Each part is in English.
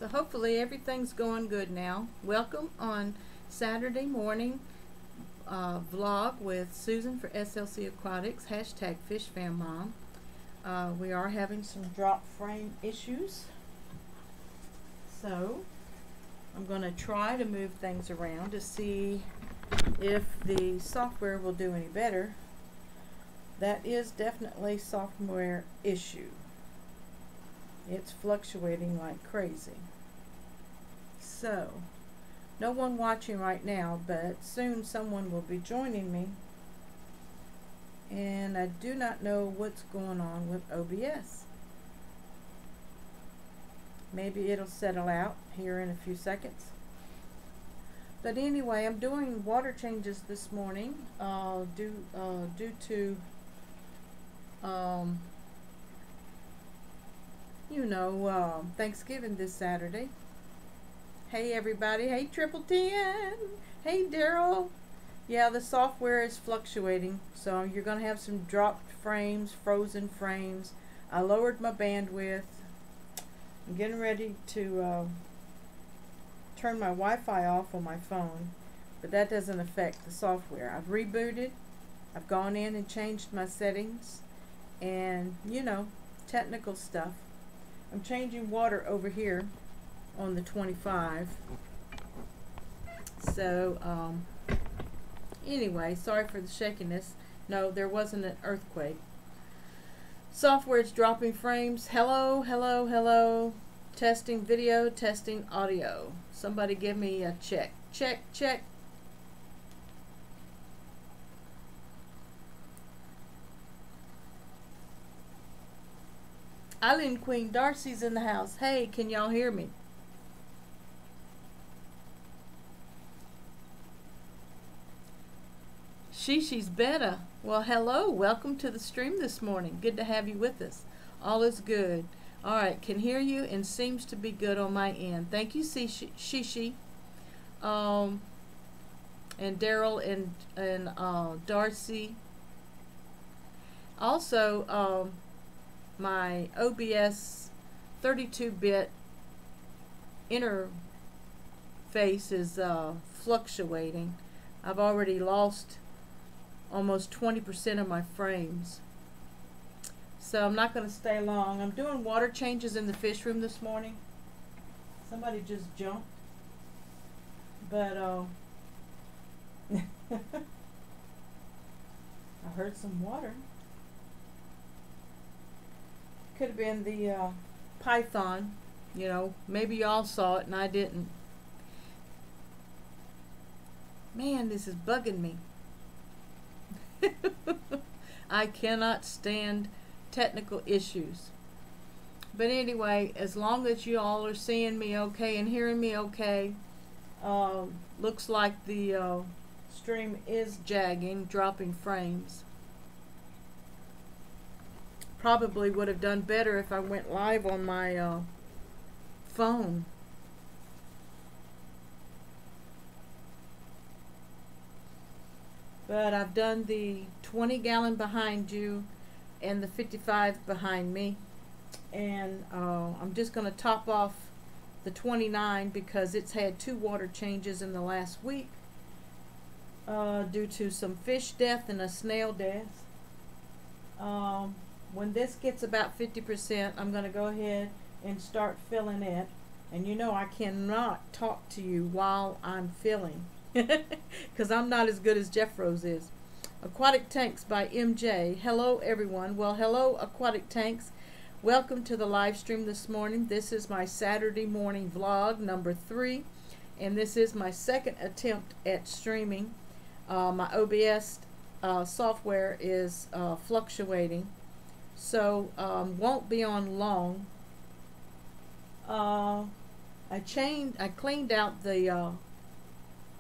So hopefully everything's going good now. Welcome on Saturday morning vlog with Susan for SLC Aquatics, hashtag FishFamMom. We are having some drop frame issues. So I'm going to try to move things around to see if the software will do any better. That is definitely a software issue. It's fluctuating like crazy. So, no one watching right now, but soon someone will be joining me. And I do not know what's going on with OBS. Maybe it'll settle out here in a few seconds. But anyway, I'm doing water changes this morning due to Thanksgiving this Saturday. Hey everybody, hey Triple 10, hey Daryl. Yeah, the software is fluctuating, so you're going to have some dropped frames, frozen frames. I lowered my bandwidth. I'm getting ready to turn my Wi-Fi off on my phone, but that doesn't affect the software. I've rebooted, I've gone in and changed my settings, and technical stuff. I'm changing water over here on the 25. So anyway, sorry for the shakiness. No, there wasn't an earthquake. Software's dropping frames. Hello, hello, hello. Testing video, testing audio. Somebody give me a check. Check, check. Island Queen Darcy's in the house. Hey, can y'all hear me? Shishi's better. Well, hello. Welcome to the stream this morning. Good to have you with us. All is good. All right, can hear you and seems to be good on my end. Thank you, Shishi. And Daryl and Darcy. Also, my OBS 32-bit interface is fluctuating. I've already lost almost 20% of my frames. So I'm not going to stay long. I'm doing water changes in the fish room this morning. Somebody just jumped. But I heard some water. Could have been the python, maybe y'all saw it and I didn't. Man, this is bugging me. I cannot stand technical issues. But anyway, as long as you all are seeing me okay and hearing me okay, looks like the stream is jagging, dropping frames. Probably would have done better if I went live on my phone. But I've done the 20-gallon behind you and the 55 behind me. And I'm just going to top off the 29 because it's had 2 water changes in the last week due to some fish death and a snail death. When this gets about 50%, I'm going to go ahead and start filling it. And I cannot talk to you while I'm filling because I'm not as good as Jeff Rose is. Aquatic Tanks by MJ. Hello everyone. Well, hello Aquatic Tanks. Welcome to the live stream this morning. This is my Saturday morning vlog number 3, and this is my second attempt at streaming. My OBS software is fluctuating, so won't be on long. I cleaned out the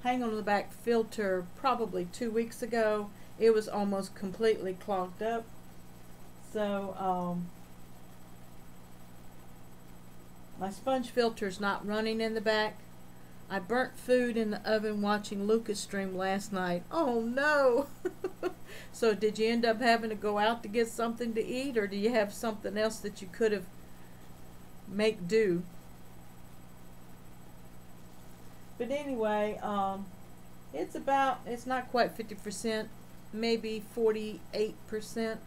hang on the back filter probably 2 weeks ago. It was almost completely clogged up, so my sponge filter's not running in the back. I burnt food in the oven watching Lucas stream last night. Oh no! So did you end up having to go out to get something to eat, or do you have something else that you could have make do? But anyway, it's not quite 50%, maybe 48%.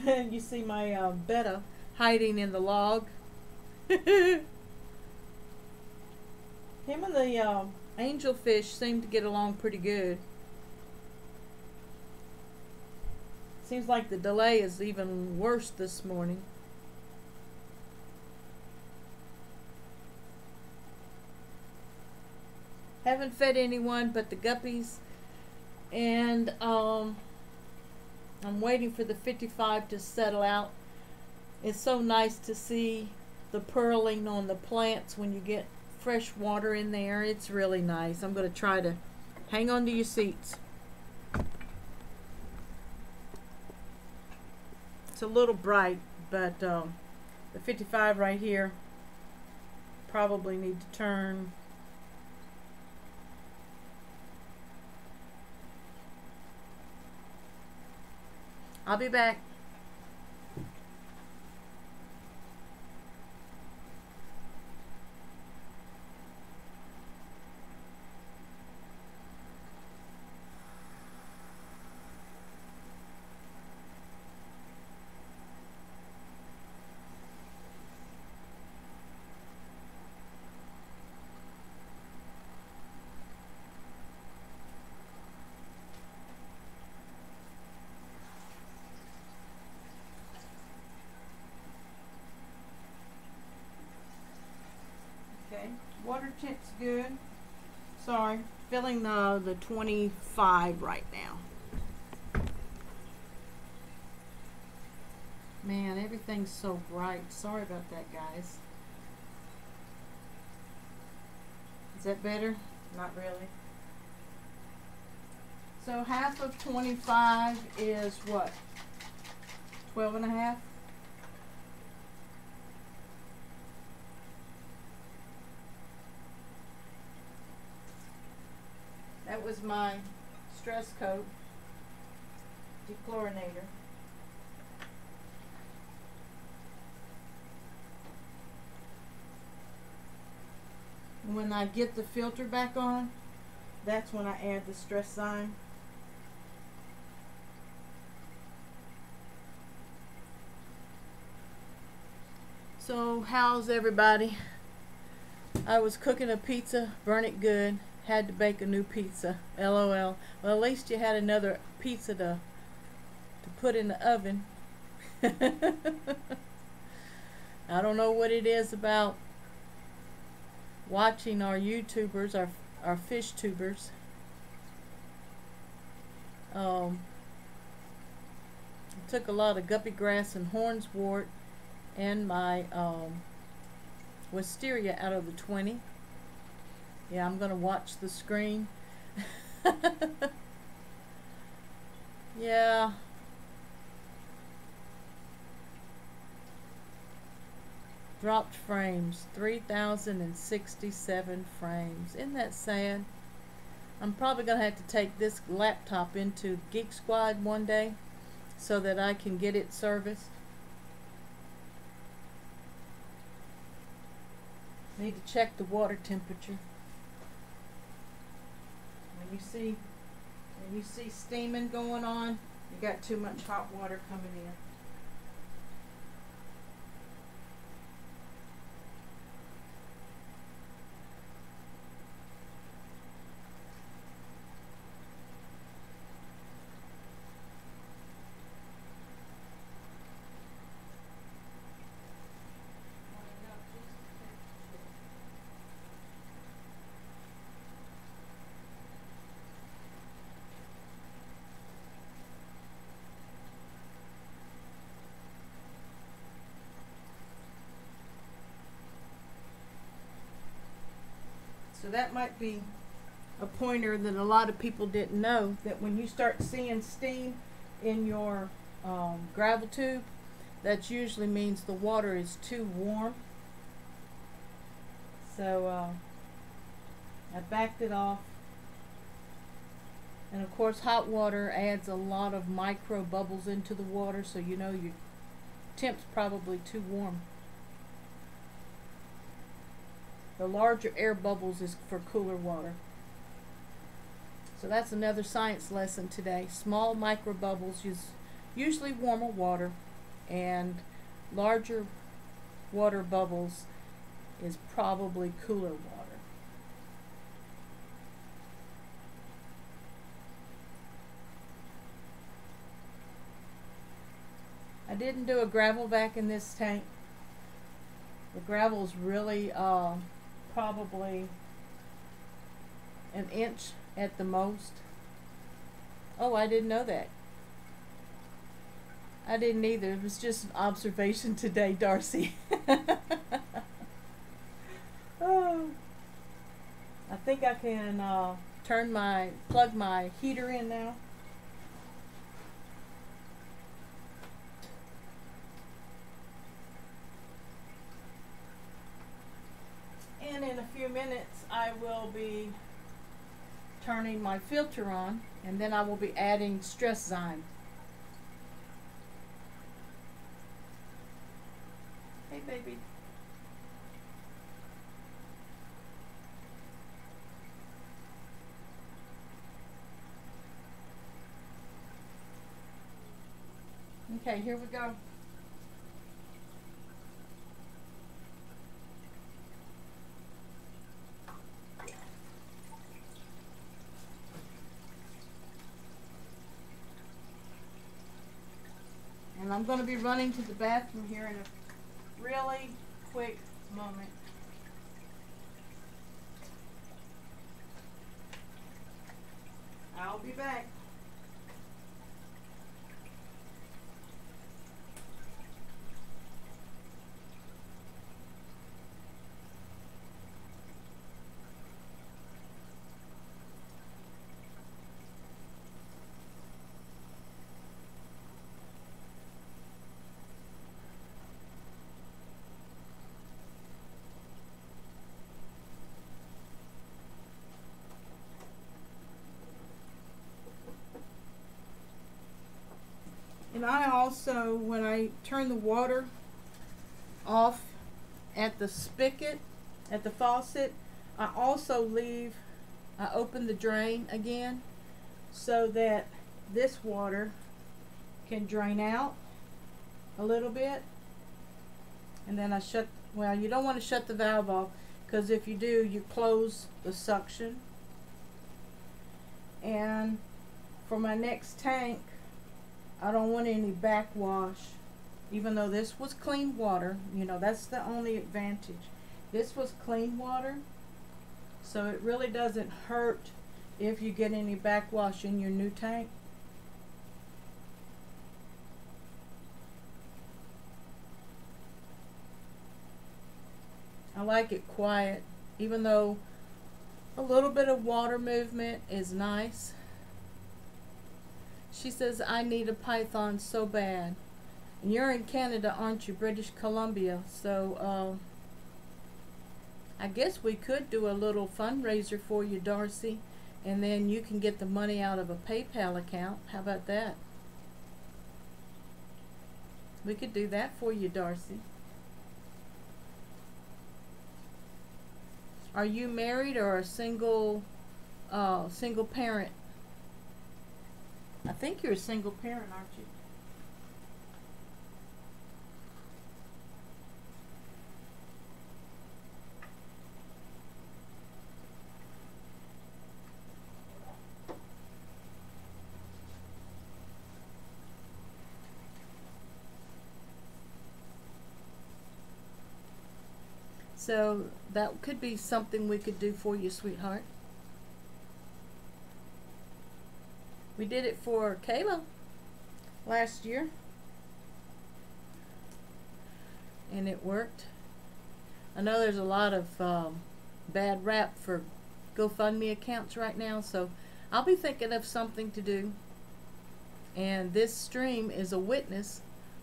You see my betta hiding in the log. Him and the angelfish seem to get along pretty good. Seems like the delay is even worse this morning. Haven't fed anyone but the guppies, and I'm waiting for the 55 to settle out. It's so nice to see the pearling on the plants when you get fresh water in there. It's really nice. I'm going to try to hang on to your seats. It's a little bright, but the 55 right here probably need to turn. I'll be back. Okay, water temp's good. Sorry, filling the 25 right now. Man, everything's so bright. Sorry about that, guys. Is that better? Not really. So half of 25 is what? 12 and a half? That was my stress coat dechlorinator. When I get the filter back on, that's when I add the stress sign. So how's everybody? I was cooking a pizza, burn it good, had to bake a new pizza, LOL. Well, at least you had another pizza to put in the oven. I don't know what it is about watching our YouTubers, our fish tubers. I took a lot of guppy grass and hornswort and my wisteria out of the 20. Yeah, I'm gonna watch the screen. Yeah. Dropped frames, 3,067 frames. Isn't that sad? I'm probably going to have to take this laptop into Geek Squad one day so that I can get it serviced. Need to check the water temperature. When you see steaming going on, you got too much hot water coming in. So that might be a pointer that a lot of people didn't know, that when you start seeing steam in your gravel tube, that usually means the water is too warm. So I backed it off. And of course hot water adds a lot of micro bubbles into the water, so you know your temp's probably too warm. The larger air bubbles is for cooler water. So that's another science lesson today. Small micro bubbles use usually warmer water, and larger water bubbles is probably cooler water. I didn't do a gravel vac in this tank. The gravel is really probably an inch at the most. Oh, I didn't know that. I didn't either. It was just an observation today, Darcy. Oh, I think I can plug my heater in now. And in a few minutes I will be turning my filter on, and then I will be adding Stress Zyme. Hey baby. Okay, here we go. And I'm going to be running to the bathroom here in a really quick moment. I'll be back. And I also, when I turn the water off at the spigot, at the faucet, I also I open the drain again so that this water can drain out a little bit. And then well, you don't want to shut the valve off, because if you do, you close the suction. And for my next tank, I don't want any backwash, even though this was clean water. You know, that's the only advantage. This was clean water, so it really doesn't hurt if you get any backwash in your new tank. I like it quiet, even though a little bit of water movement is nice. She says, I need a python so bad. And you're in Canada, aren't you? British Columbia. So, I guess we could do a little fundraiser for you, Darcy. And then you can get the money out of a PayPal account. How about that? We could do that for you, Darcy. Are you married or a single parent? I think you're a single parent, aren't you? So that could be something we could do for you, sweetheart. We did it for Kayla last year, and it worked. I know there's a lot of bad rap for GoFundMe accounts right now, so I'll be thinking of something to do. And this stream is a witness,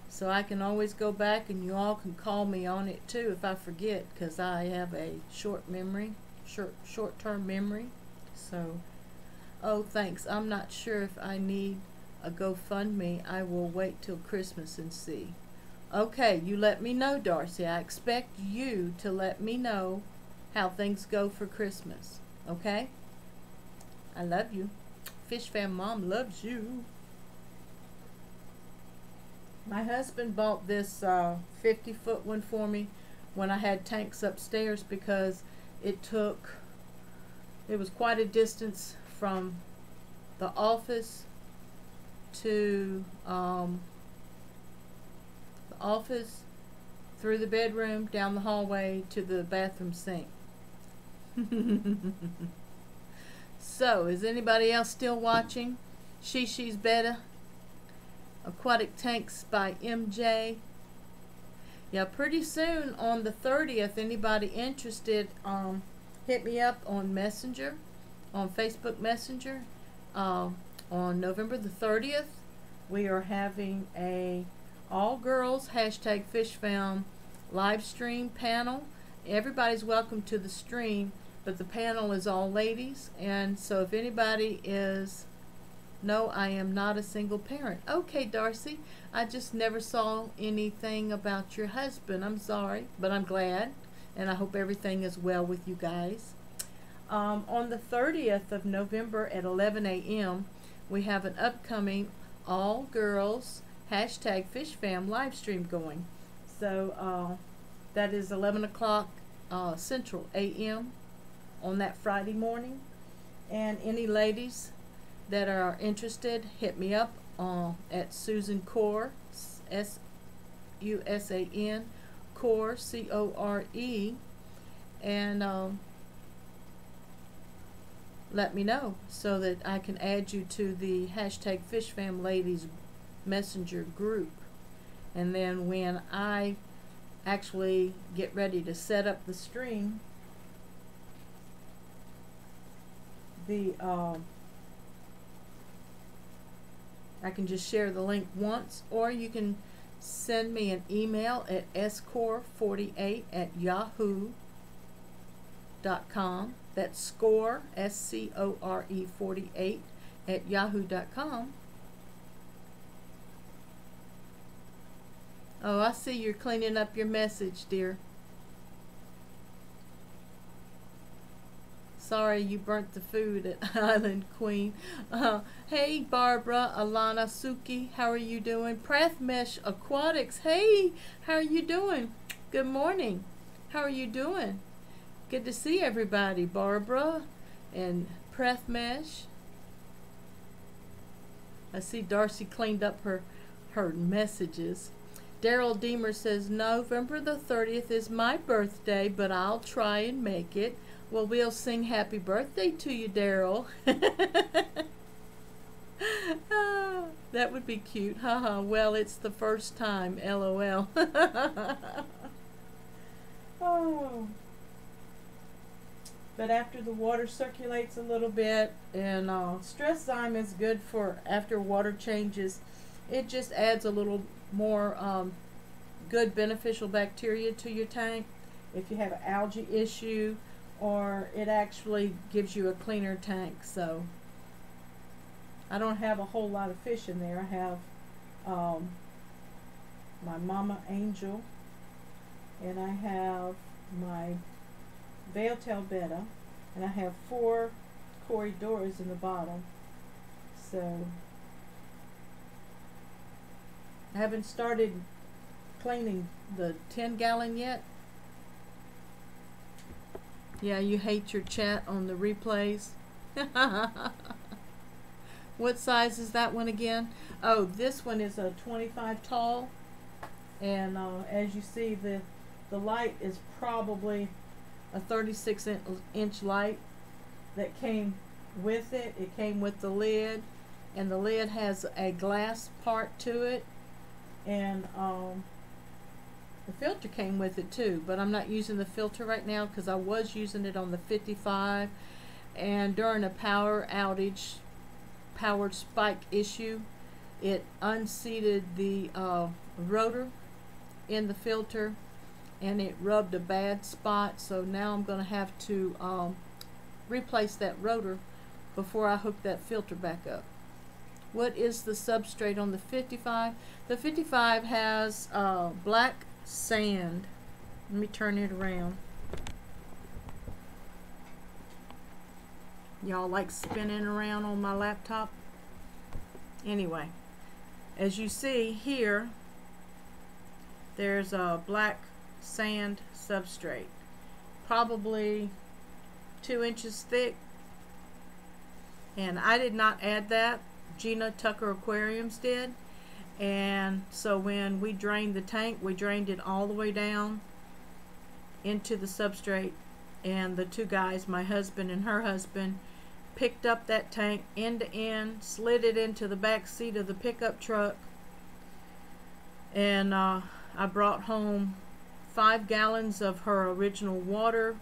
so I can always go back and you all can call me on it too if I forget, because I have a short-term memory. So, oh, thanks. I'm not sure if I need a GoFundMe. I will wait till Christmas and see. Okay, you let me know, Darcy. I expect you to let me know how things go for Christmas. Okay? I love you. Fish Fam Mom loves you. My husband bought this 50-foot one for me when I had tanks upstairs because it was quite a distance from the office to the office, through the bedroom, down the hallway to the bathroom sink. So, is anybody else still watching? She's Better. Aquatic Tanks by MJ. Yeah, pretty soon on the 30th, anybody interested, hit me up on Messenger, on Facebook Messenger. On November the 30th, we are having a all-girls #FishFam live stream panel. Everybody's welcome to the stream, but the panel is all ladies, and so if anybody is... No, I am not a single parent. Okay, Darcy, I just never saw anything about your husband. I'm sorry, but I'm glad, and I hope everything is well with you guys. On the 30th of November at 11 a.m., we have an upcoming all-girls #FishFam live stream going. So that is 11 o'clock Central a.m. on that Friday morning. And any ladies that are interested, hit me up at Susan Core, S-U-S-A-N, Core, C-O-R-E, and let me know so that I can add you to the #FishFam Ladies Messenger group. And then when I actually get ready to set up the stream, I can just share the link once, or you can send me an email at score48@yahoo.com. That's score, S-C-O-R-E 48 @yahoo.com. Oh, I see you're cleaning up your message, dear. Sorry you burnt the food at Island Queen. Hey, Barbara, Alana, Suki, how are you doing? Prathmesh Aquatics, hey, how are you doing? Good morning. How are you doing? Good to see everybody, Barbara and Prathmesh. I see Darcy cleaned up her messages. Daryl Deemer says, November the 30th is my birthday, but I'll try and make it. Well, we'll sing happy birthday to you, Daryl. That would be cute. Haha. Well, it's the first time. LOL. Oh. But after the water circulates a little bit, and stress zyme is good for after water changes. It just adds a little more good beneficial bacteria to your tank if you have an algae issue, or it actually gives you a cleaner tank. So I don't have a whole lot of fish in there. I have my Mama Angel, and I have my Veiltail Betta, and I have 4 Corydoras in the bottom. So I haven't started cleaning the 10-gallon yet. Yeah, you hate your chat on the replays. What size is that one again? Oh, this one is a 25 tall, and as you see, the light is probably a 36-inch light that came with it. It came with the lid, and the lid has a glass part to it, and the filter came with it too, but I'm not using the filter right now because I was using it on the 55, and during a power outage, power spike issue, it unseated the rotor in the filter, and it rubbed a bad spot. So now I'm going to have to replace that rotor before I hook that filter back up. What is the substrate on the 55? The 55 has black sand. Let me turn it around. Y'all like spinning around on my laptop? Anyway, as you see here, there's a black sand substrate, probably 2 inches thick, and I did not add that. Gina Tucker Aquariums did. And so when we drained the tank, we drained it all the way down into the substrate, and the two guys, my husband and her husband, picked up that tank end to end, slid it into the back seat of the pickup truck, and I brought home 5 gallons of her original water.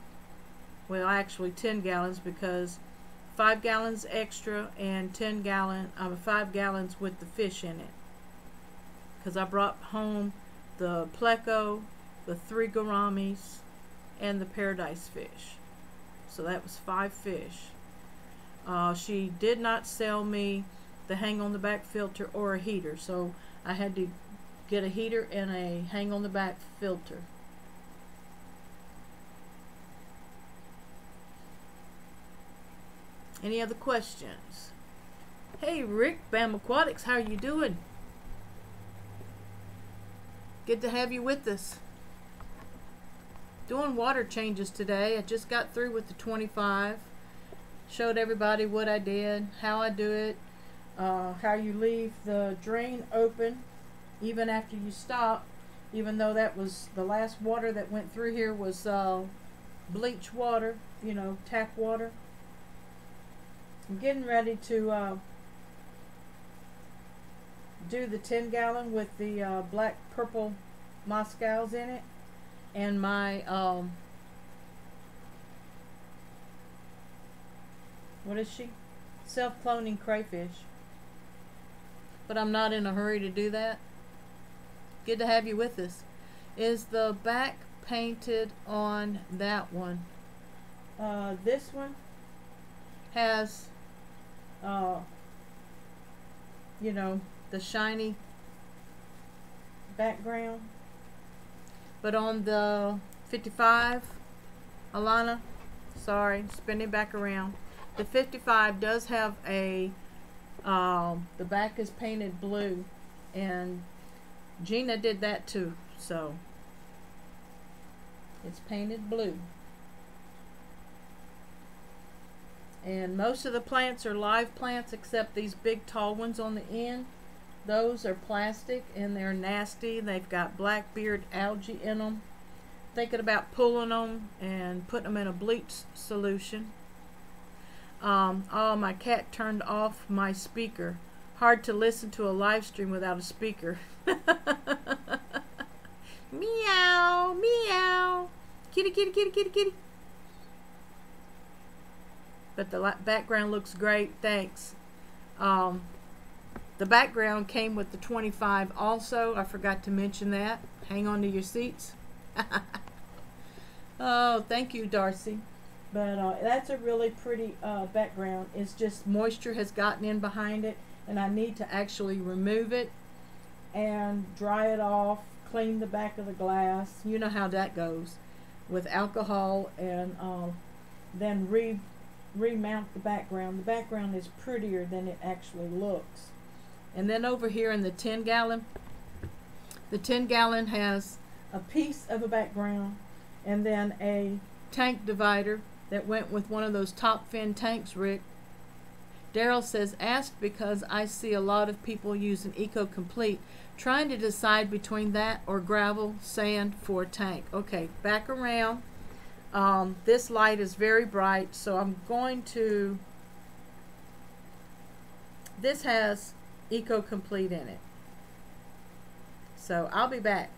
Well, actually 10 gallons, because 5 gallons extra and 5 gallons with the fish in it. Because I brought home the pleco, the 3 gouramis, and the paradise fish. So that was 5 fish. She did not sell me the hang on the back filter or a heater, so I had to get a heater and a hang on the back filter. Any other questions? Hey Rick, Bam Aquatics, how are you doing? Good to have you with us. Doing water changes today. I just got through with the 25. Showed everybody what I did, how I do it, how you leave the drain open even after you stop, even though that was the last water that went through here was bleach water, you know, tap water. I'm getting ready to do the 10 gallon with the black purple Moscows in it, and my what is she? Self-cloning crayfish. But I'm not in a hurry to do that. Good to have you with us. Is the back painted on that one? This one has you know, the shiny background, but on the 55, Alana, sorry, spinning back around, the 55 does have a the back is painted blue, and Gina did that too, so it's painted blue. And most of the plants are live plants except these big tall ones on the end. Those are plastic and they're nasty. They've got blackbeard algae in them. Thinking about pulling them and putting them in a bleach solution. Oh, my cat turned off my speaker. Hard to listen to a live stream without a speaker. Meow, meow. Kitty, kitty, kitty, kitty, kitty. But the background looks great, thanks. The background came with the 25 also. I forgot to mention that. Hang on to your seats. Oh, thank you, Darcy. But that's a really pretty background. It's just moisture has gotten in behind it, and I need to actually remove it and dry it off, clean the back of the glass. You know how that goes with alcohol, and then remount the background. The background is prettier than it actually looks. And then over here in the 10 gallon, the 10 gallon has a piece of a background and then a tank divider that went with one of those top fin tanks, Rick. Daryl says, asked because I see a lot of people using Eco Complete, trying to decide between that or gravel sand for a tank. Okay, back around. This light is very bright, so I'm going to, this has Eco Complete in it. So I'll be back.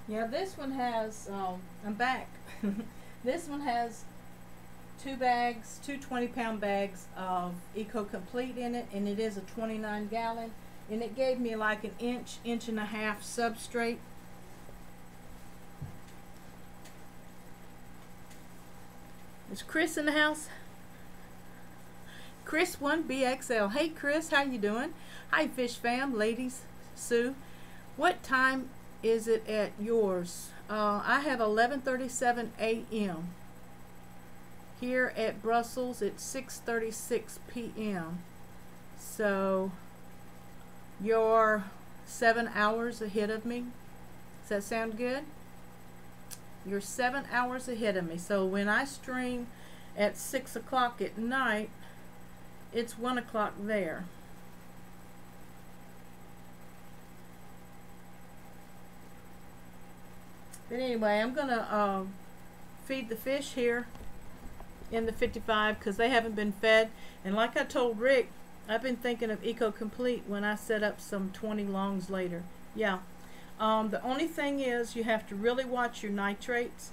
Yeah, this one has, I'm back. This one has two bags, two 20-pound bags of Eco Complete in it, and it is a 29-gallon, and it gave me like an inch and a half substrate. Is Chris in the house? Chris1BXL. Hey Chris, how you doing? Hi Fish Fam, ladies, Sue. What time is it at yours? I have 11:37 a.m. Here at Brussels. It's 6:36 p.m. So you're 7 hours ahead of me. Does that sound good? You're 7 hours ahead of me. So when I stream at 6 o'clock at night, it's 1 o'clock there. But anyway, I'm gonna feed the fish here in the 55 because they haven't been fed. And like I told Rick, I've been thinking of Eco Complete when I set up some 20 longs later. Yeah. The only thing is you have to really watch your nitrates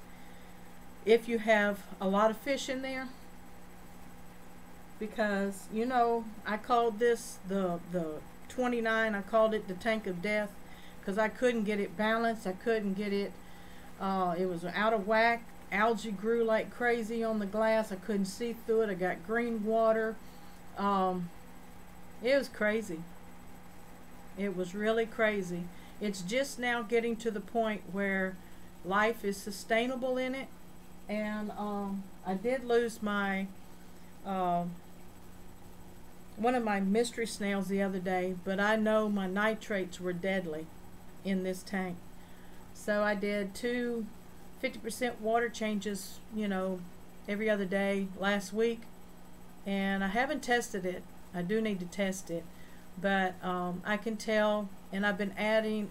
if you have a lot of fish in there, because you know I called this the 29, I called it the tank of death because I couldn't get it balanced. I couldn't get it, it was out of whack. Algae grew like crazy on the glass. I couldn't see through it. I got green water. It was crazy. It was really crazy. It's just now getting to the point where life is sustainable in it. And I did lose my one of my mystery snails the other day, but I know my nitrates were deadly in this tank. So I did 2 50% water changes, you know, every other day last week, and I haven't tested it. I do need to test it, but I can tell, and I've been adding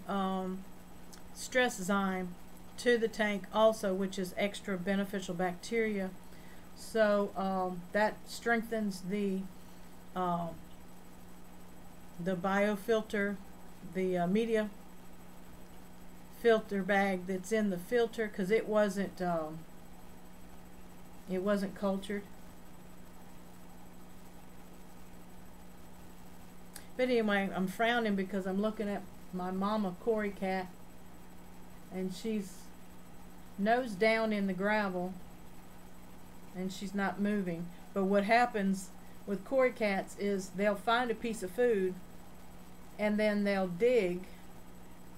stress zyme to the tank also, which is extra beneficial bacteria. So that strengthens the biofilter, the media filter bag that's in the filter, because it wasn't cultured. But anyway, I'm frowning because I'm looking at my mama Cory cat, and she's nose down in the gravel and she's not moving. But what happens with Cory cats is they'll find a piece of food and then they'll dig,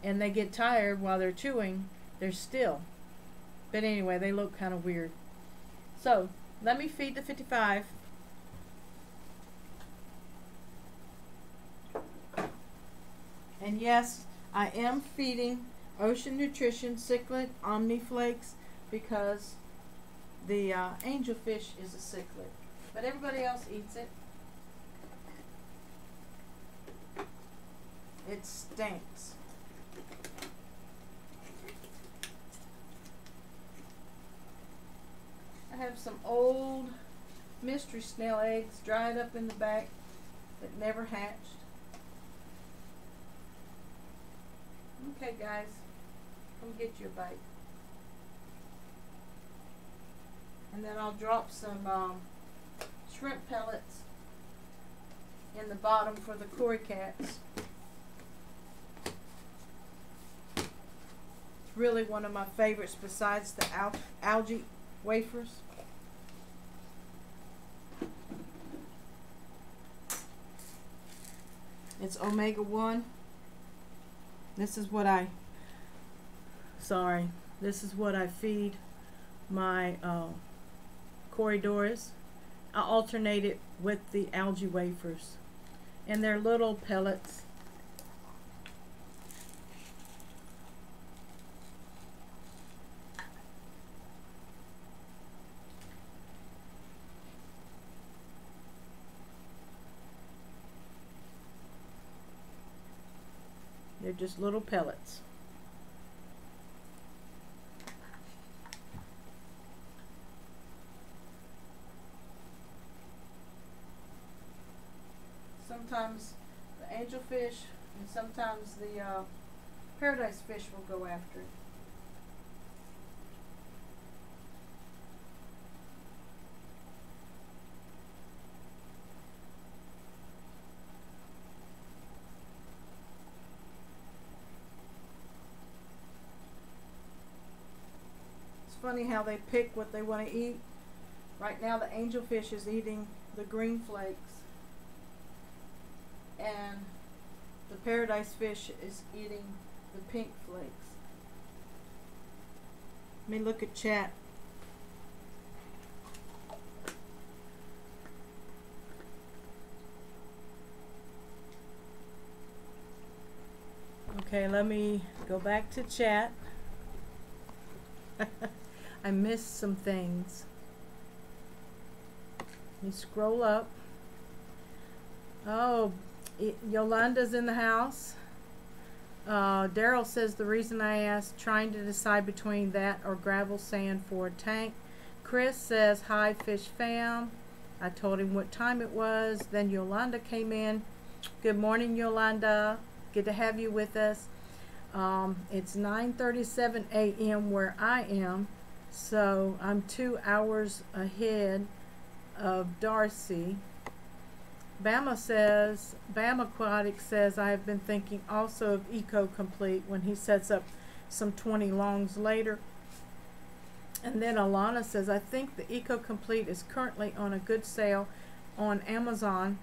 and they get tired while they're chewing. They're still. But anyway, they look kind of weird. So let me feed the 55. And yes, I am feeding Ocean Nutrition Cichlid Omniflakes because the angelfish is a cichlid, but everybody else eats it. It stinks. I have some old mystery snail eggs dried up in the back that never hatched. Okay guys, come get your bite. And then I'll drop some shrimp pellets in the bottom for the Cory cats. It's really one of my favorites besides the algae wafers. It's omega-1. This is what I feed my Corydoras. I alternate it with the algae wafers, and they're little pellets. They're just little pellets. Sometimes the angelfish and sometimes the paradise fish will go after it. funny how they pick what they want to eat. Right now the angelfish is eating the green flakes, and the paradise fish is eating the pink flakes. Let me look at chat. Okay, let me go back to chat. I missed some things. Let me scroll up. Oh, Yolanda's in the house. Daryl says the reason I asked, trying to decide between that or gravel sand for a tank. Chris says, hi Fish Fam. I told him what time it was. Then Yolanda came in. Good morning, Yolanda. Good to have you with us. It's 9:37 a.m. where I am, so I'm 2 hours ahead of Darcy. Bama Aquatic says, I have been thinking also of Eco Complete when he sets up some 20 longs later. And then Alana says, I think the Eco Complete is currently on a good sale on Amazon,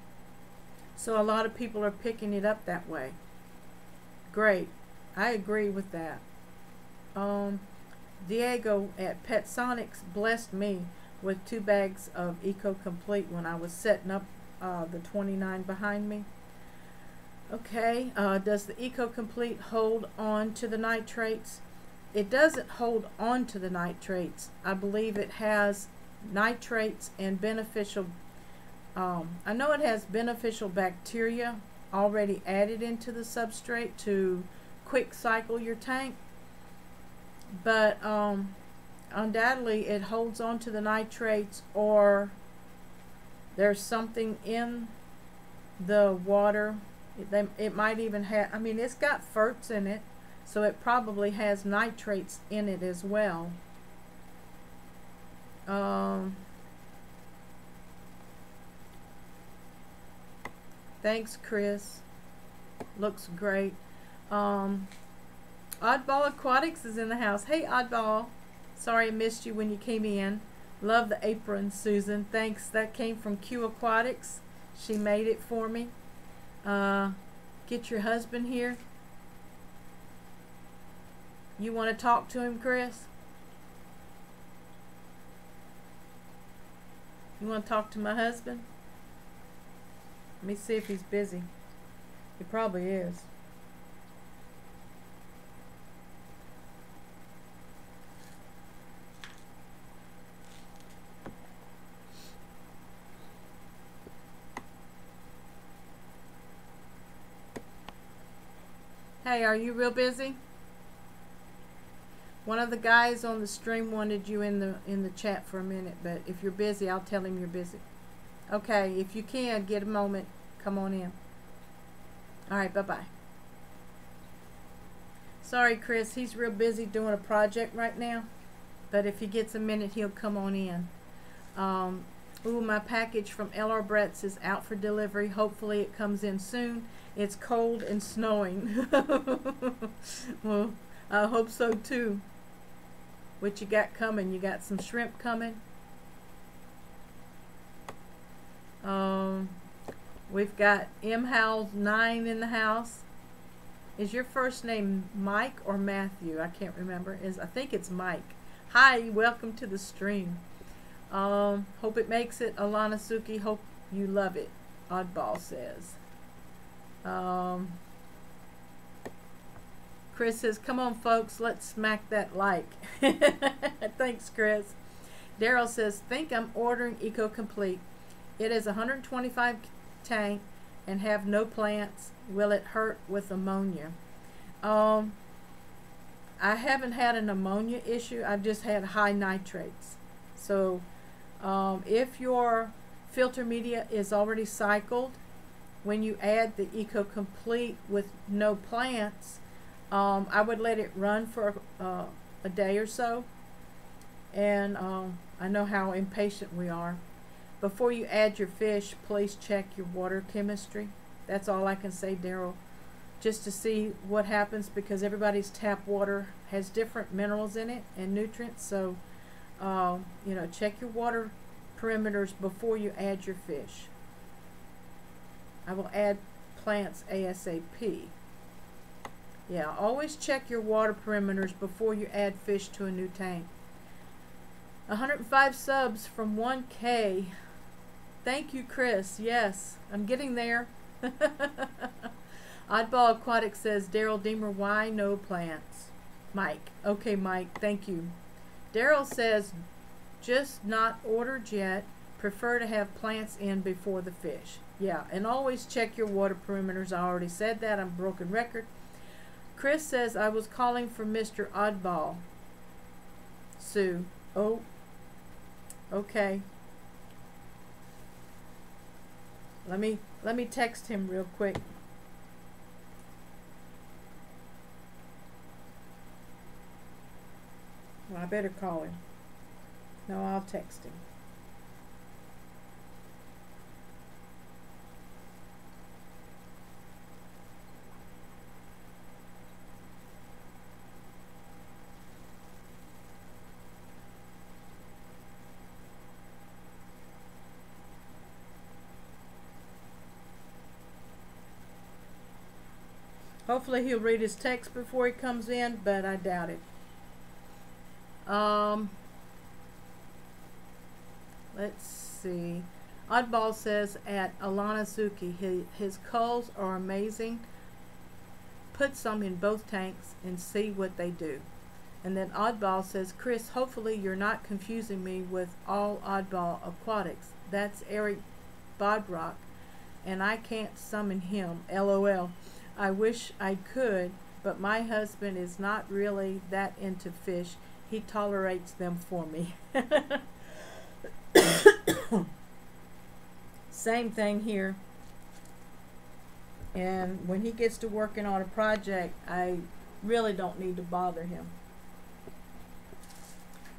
so a lot of people are picking it up that way. Great. I agree with that. Diego at Pet Sonics blessed me with 2 bags of Eco Complete when I was setting up the 29 behind me. Okay, does the Eco Complete hold on to the nitrates? It doesn't hold on to the nitrates. I believe it has nitrates and beneficial, I know it has beneficial bacteria already added into the substrate to quick cycle your tank, but undoubtedly it holds on to the nitrates, or there's something in the water. It might even have, I mean, it's got ferts in it, so it probably has nitrates in it as well. Thanks, Chris. Looks great. Oddball Aquatics is in the house. Hey, Oddball. Sorry I missed you when you came in. Love the apron, Susan. Thanks. That came from Q Aquatics. She made it for me. Get your husband here. You want to talk to him, Chris? You want to talk to my husband? Let me see if he's busy. He probably is. Hey, are you real busy? One of the guys on the stream wanted you in the chat for a minute, but if you're busy, I'll tell him you're busy. Okay, if you can, get a moment, come on in. Alright, bye-bye. Sorry, Chris, he's real busy doing a project right now, but if he gets a minute, he'll come on in. Ooh, my package from LR Bretts is out for delivery. Hopefully it comes in soon. It's cold and snowing. Well, I hope so too. What you got coming? You got some shrimp coming? We've got M. Howells 9 in the house. Is your first name Mike or Matthew? I can't remember. I think it's Mike. Hi, welcome to the stream. Hope it makes it. Alana Suki, hope you love it. Oddball says. Chris says, come on folks, let's smack that like. Thanks, Chris. Daryl says, think I'm ordering Eco Complete. It is 125 tank and have no plants. Will it hurt with ammonia? I haven't had an ammonia issue. I've just had high nitrates. So if your filter media is already cycled, when you add the Eco Complete with no plants, I would let it run for a day or so. And I know how impatient we are. Before you add your fish, please check your water chemistry. That's all I can say, Daryl. just to see what happens, because everybody's tap water has different minerals in it and nutrients. So, you know, check your water perimeters before you add your fish. I will add plants ASAP. Yeah, always check your water perimeters before you add fish to a new tank. 105 subs from 1K. Thank you, Chris. Yes, I'm getting there. Oddball Aquatic says, Daryl Deemer, why no plants? Mike. Okay, Mike, thank you. Daryl says, just not ordered yet. Prefer to have plants in before the fish. Yeah, and always check your water perimeters. I already said that. I'm a broken record. Chris says, I was calling for Mr. Oddball. Sue. Oh, okay. Let me text him real quick. Well, I better call him. No, I'll text him. Hopefully he'll read his text before he comes in, but I doubt it. Let's see. Oddball says at Alanazuki, his culls are amazing. Put some in both tanks and see what they do. And then Oddball says, Chris, hopefully you're not confusing me with all Oddball Aquatics. That's Eric Bodrock, and I can't summon him. LOL. I wish I could, but my husband is not really that into fish. He tolerates them for me. Same thing here. And when he gets to working on a project, I really don't need to bother him.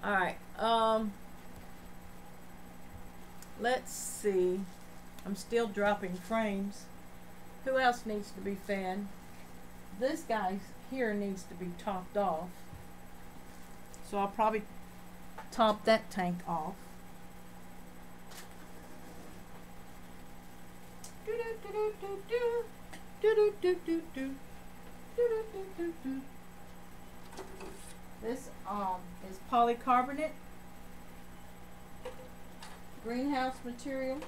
Alright, let's see. I'm still dropping frames. Who else needs to be fed? This guy here needs to be topped off. So I'll probably top that tank off. This is polycarbonate greenhouse material.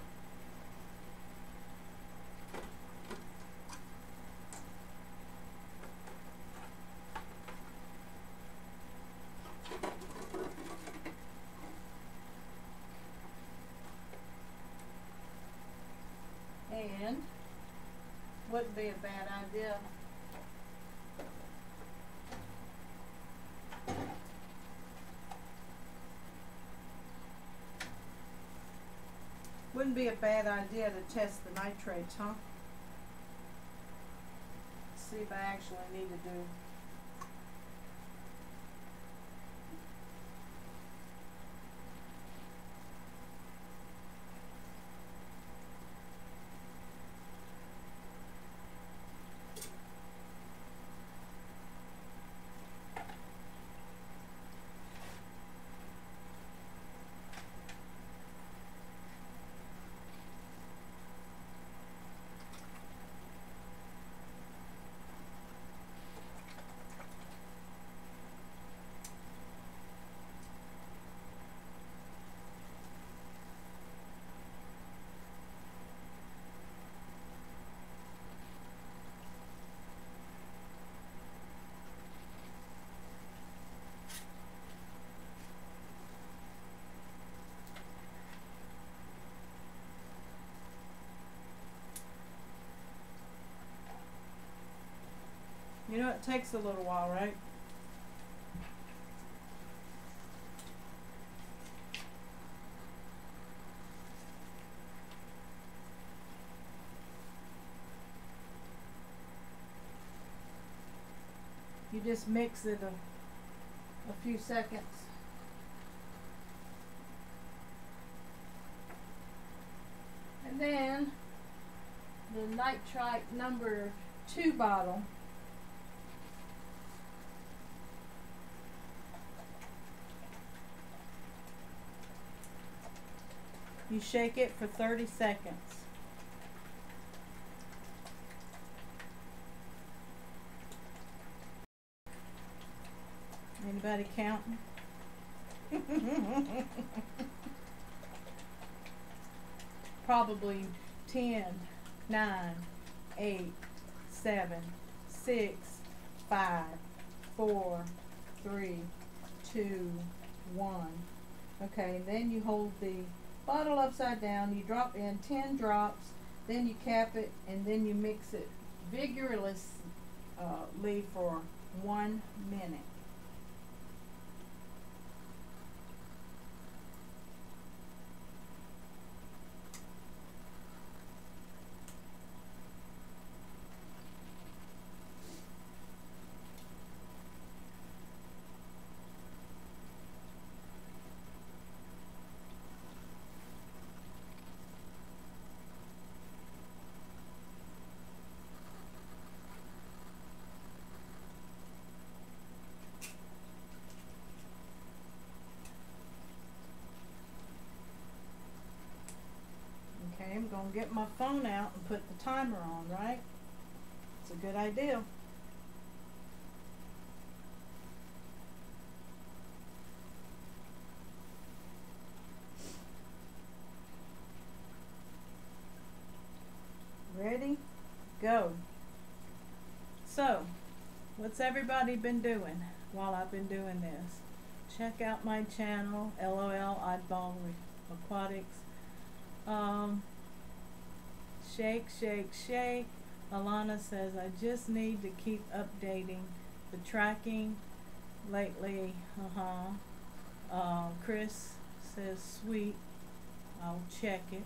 And wouldn't be a bad idea to test the nitrates, huh? See if I actually need to do. You know, it takes a little while, right? You just mix it a few seconds. And then the nitrite number 2 bottle. You shake it for 30 seconds. Anybody counting? Probably 10, 9, 8, 7, 6, 5, 4, 3, 2, 1. Okay, then you hold the bottle upside down, you drop in 10 drops, then you cap it, and then you mix it vigorously for 1 minute. Okay, I'm going to get my phone out and put the timer on, right? It's a good idea. Ready? Go. So, what's everybody been doing while I've been doing this? Check out my channel, LOL Oddball Aquatics. Shake, shake, shake. Alana says, I just need to keep updating the tracking lately. Chris says, sweet. I'll check it.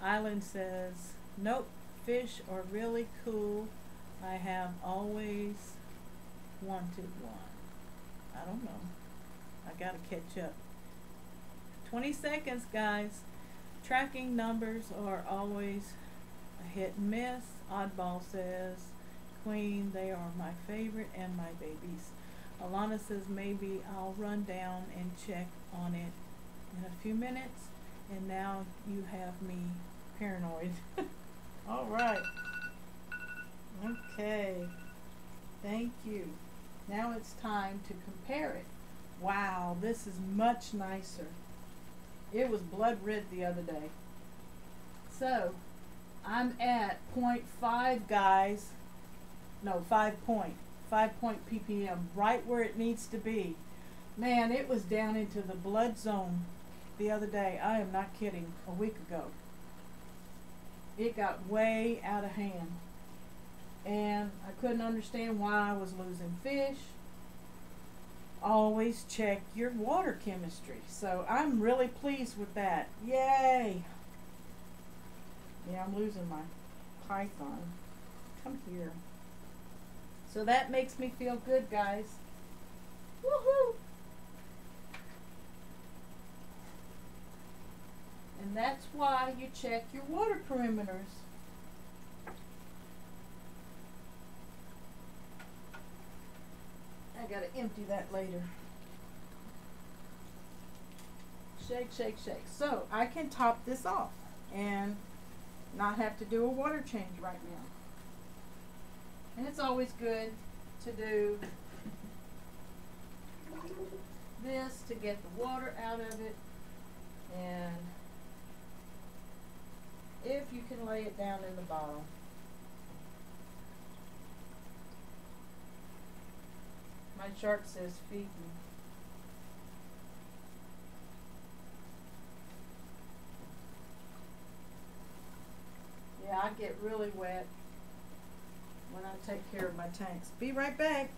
Island says, nope, fish are really cool. I have always wanted one. I don't know. I gotta catch up. 20 seconds, guys. Tracking numbers are always a hit and miss. Oddball says, Queen, they are my favorite and my babies. Alana says, maybe I'll run down and check on it in a few minutes. And now you have me paranoid. All right. Okay. Thank you. Now it's time to compare it. Wow, this is much nicer. It was blood red the other day. So, I'm at 0.5, guys. No, 5 point. 5 point ppm, right where it needs to be. Man, it was down into the blood zone the other day. I am not kidding. A week ago. It got way out of hand. And I couldn't understand why I was losing fish. Always check your water chemistry. So I'm really pleased with that. Yay! Yeah, I'm losing my python. Come here. So that makes me feel good, guys. Woohoo! And that's why you check your water perimeters. I gotta empty that later. Shake, shake, shake. So I can top this off and not have to do a water change right now. And it's always good to do this to get the water out of it. And if you can lay it down in the bottle. My shark says feed me. Yeah, I get really wet when I take care of my tanks. Be right back.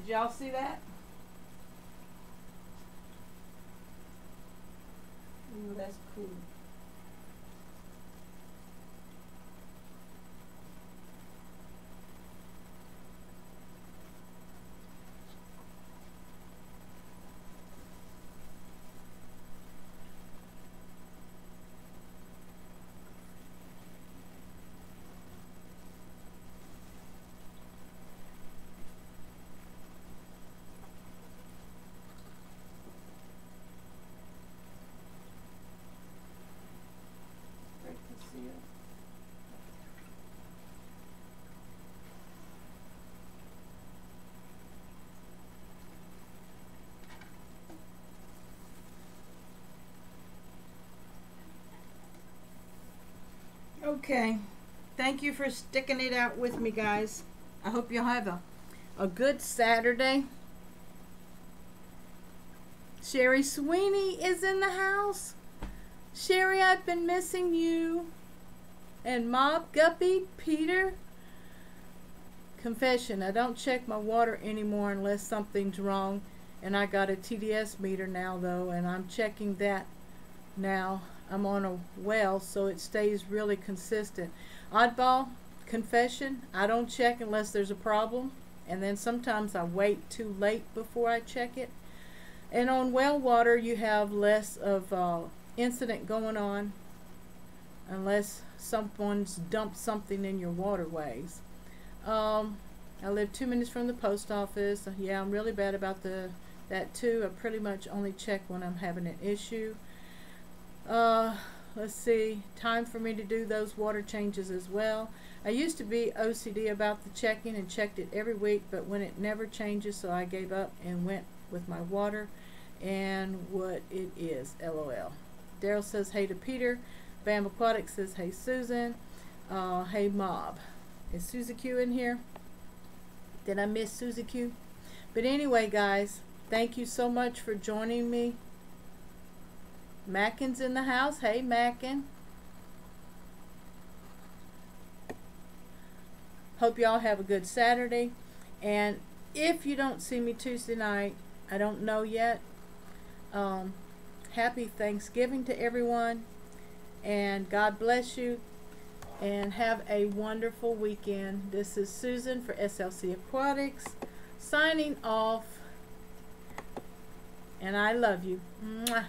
Did y'all see that? Ooh, that's cool. Great to see you. Okay. Thank you for sticking it out with me, guys. I hope you'll have a good Saturday. Sherry Sweeney is in the house. Sherry, I've been missing you. And Mob, Guppy, Peter. Confession, I don't check my water anymore unless something's wrong. And I got a TDS meter now, though, and I'm checking that now. I'm on a well, so it stays really consistent. Oddball, confession, I don't check unless there's a problem. And then sometimes I wait too late before I check it. And on well water, you have less of incident going on unless someone's dumped something in your waterways. I live 2 minutes from the post office. Yeah, I'm really bad about that too. I pretty much only check when I'm having an issue. Let's see, time for me to do those water changes as well. I used to be OCD about the checking and checked it every week, but when it never changes, so I gave up and went with my water and what it is. LOL. Daryl says hey to Peter. Bam Aquatic says hey Susan. Hey Mob. Is Susie Q in here? Did I miss Susie Q? But anyway, guys, thank you so much for joining me. Mackin's in the house. Hey Mackin. Hope y'all have a good Saturday. And if you don't see me Tuesday night, I don't know yet. Happy Thanksgiving to everyone. And God bless you. And have a wonderful weekend. This is Susan for SLC Aquatics signing off. And I love you. Mwah.